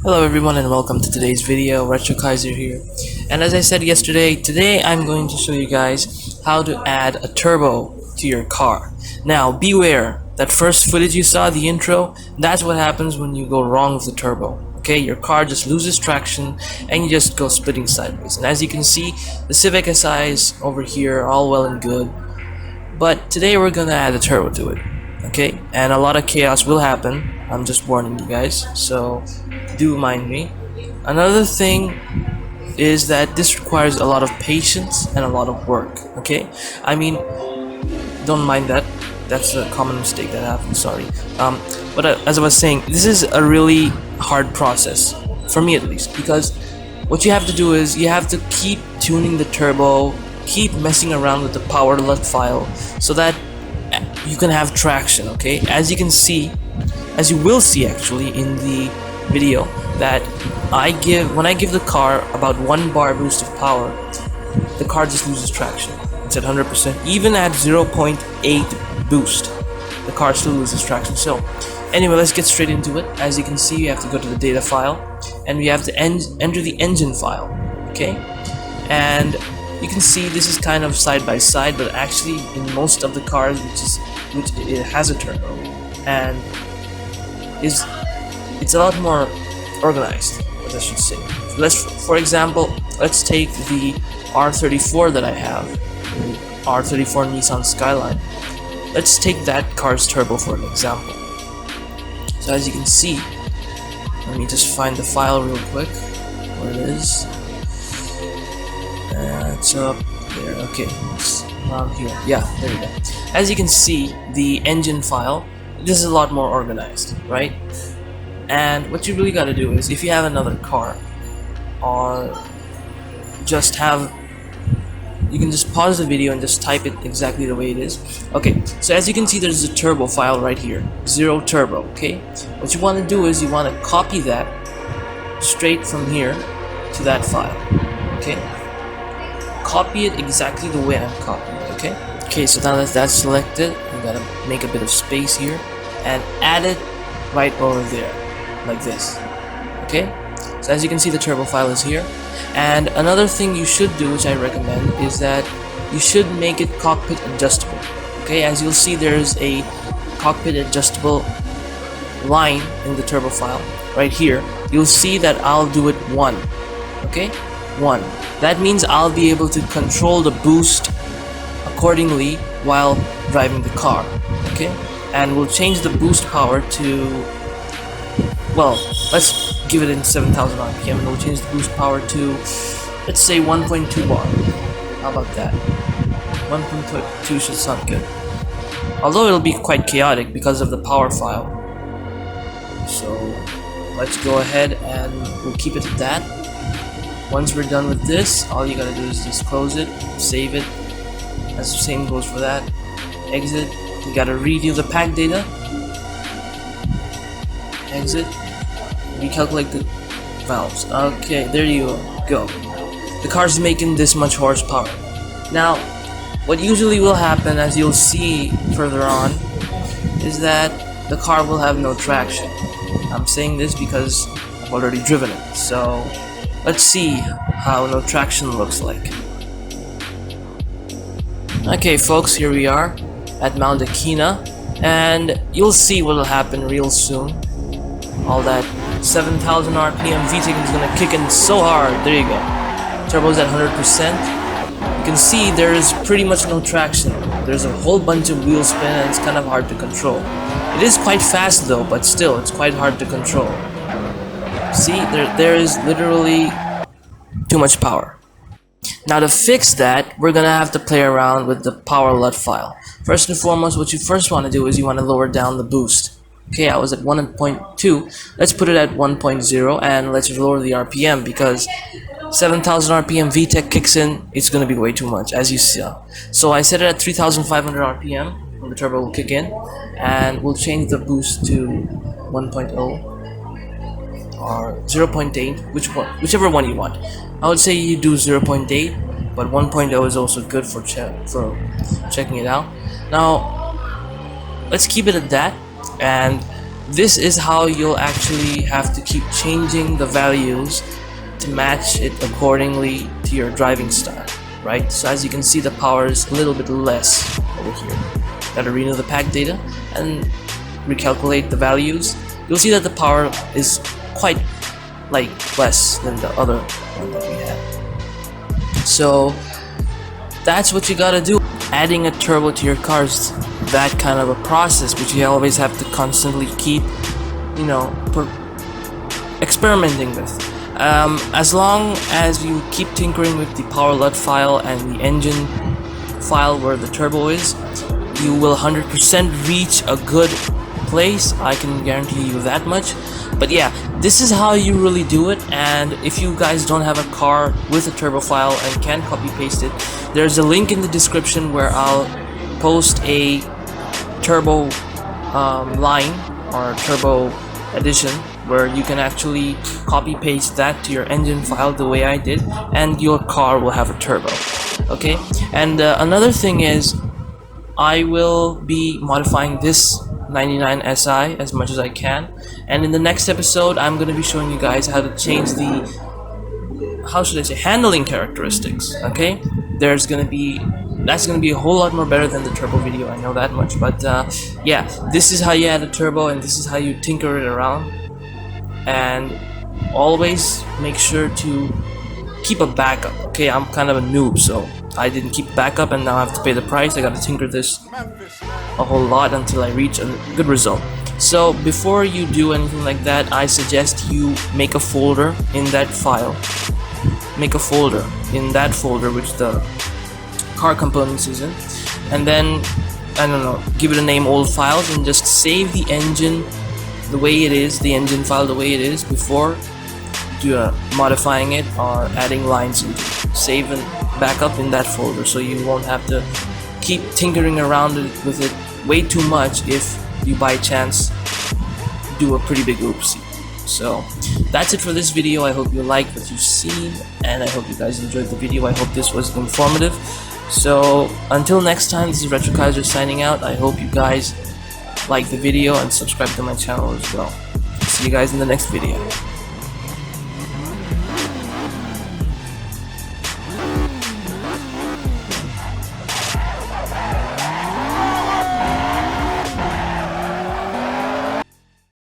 Hello everyone and welcome to today's video. Retro Kaiser here. And as I said yesterday, today I'm going to show you guys how to add a turbo to your car. Now beware, that first footage you saw, the intro, that's what happens when you go wrong with the turbo. Okay, your car just loses traction and you just go splitting sideways. And as you can see, the Civic Si is over here, all well and good. But today we're gonna add a turbo to it. Okay, and a lot of chaos will happen. I'm just warning you guys, so do mind me. Another thing is that this requires a lot of patience and a lot of work. Okay, I mean, don't mind that. That's a common mistake that happens. Sorry. But as I was saying, this is a really hard process for me at least, because what you have to do is you have to keep tuning the turbo, keep messing around with the power LUT file, so that you can have traction. Okay, as you can see, as you will see actually in the video, that when I give the car about 1 bar boost of power, the car just loses traction. It's at 100%. Even at 0.8 boost, the car still loses traction. So anyway, let's get straight into it. As you can see, you have to go to the data file and we have to enter the engine file. Okay, and you can see this is kind of side by side, but actually in most of the cars which it has a turbo and it's a lot more organized, as I should say. For example, let's take the R34 that I have, the R34 Nissan Skyline. Let's take that car's turbo for an example. So as you can see, let me just find the file real quick, where it is. It's up there. Okay, it's around here. Yeah, there you go. As you can see, the engine file, this is a lot more organized, right? And what you really got to do is, if you have another car, or just have, you can just pause the video and just type it exactly the way it is. Okay, so as you can see, there's a turbo file right here, 0 turbo. Okay, what you want to do is you want to copy that straight from here to that file. Okay, copy it exactly the way I'm copying it. Okay, so now that that's selected, you gotta make a bit of space here and add it right over there, like this. Okay, so as you can see, the turbo file is here. And another thing you should do, which I recommend, is that you should make it cockpit adjustable. Okay, as you'll see, there's a cockpit adjustable line in the turbo file right here. You'll see that I'll do it 1. Okay, 1. That means I'll be able to control the boost accordingly while driving the car. Okay, and we'll change the boost power to, well, let's give it in 7,000 RPM, and we'll change the boost power to, let's say, 1.2 bar. How about that? 1.2 should sound good. Although it'll be quite chaotic because of the power file. So let's go ahead and we'll keep it at that. Once we're done with this, all you gotta do is just close it, save it. As the same goes for that. Exit. You gotta redo the pack data. Exit. Recalculate the valves. Okay, there you go. The car's making this much horsepower. Now, what usually will happen, as you'll see further on, is that the car will have no traction. I'm saying this because I've already driven it. So let's see how no traction looks like. Okay folks, here we are at Mount Akina, and you'll see what will happen real soon. All that 7,000 RPM VTEC is gonna kick in so hard. There you go. Turbo's at 100%. You can see there is pretty much no traction. There's a whole bunch of wheel spin and it's kind of hard to control. It is quite fast though, but still it's quite hard to control. See, there is literally too much power. Now to fix that, we're gonna have to play around with the power LUT file. First and foremost, what you first want to do is you want to lower down the boost. Okay, I was at 1.2. Let's put it at 1.0 and let's lower the RPM, because 7,000 RPM VTEC kicks in, it's gonna be way too much, as you see. So I set it at 3,500 RPM when the turbo will kick in, and we'll change the boost to 1.0 or 0.8, whichever one you want. I would say you do 0.8, but 1.0 is also good for checking it out. Now let's keep it at that, and this is how you'll actually have to keep changing the values to match it accordingly to your driving style, right? So as you can see, the power is a little bit less over here. Gotta renew the pack data and recalculate the values. You'll see that the power is quite like less than the other one that we had. So that's what you gotta do. Adding a turbo to your car is that kind of a process, which you always have to constantly keep, you know, experimenting with. As long as you keep tinkering with the power LUT file and the engine file where the turbo is, you will 100% reach a good place. I can guarantee you that much. But yeah, this is how you really do it. And if you guys don't have a car with a turbo file and can copy paste it, there's a link in the description where I'll post a turbo line or turbo edition where you can actually copy paste that to your engine file the way I did, and your car will have a turbo. Okay, and another thing is, I will be modifying this 99 SI as much as I can, and in the next episode I'm going to be showing you guys how to change the, how should I say, handling characteristics. Okay, that's going to be a whole lot more better than the turbo video, I know that much. But yeah, this is how you add a turbo and this is how you tinker it around. And always make sure to keep a backup. Okay, I'm kind of a noob, so I didn't keep backup and now I have to pay the price. I gotta tinker this a whole lot until I reach a good result. So before you do anything like that, I suggest you make a folder in that file. Make a folder in that folder which the car components is in, and then, I don't know, give it a name, old files, and just save the engine the way it is, the engine file the way it is before modifying it or adding lines into it. Save and back up in that folder so you won't have to keep tinkering around with it way too much if you by chance do a pretty big oopsie. So that's it for this video. I hope you liked what you've seen and I hope you guys enjoyed the video. I hope this was informative. So until next time, this is Retro Kaiser signing out. I hope you guys like the video and subscribe to my channel as well. See you guys in the next video.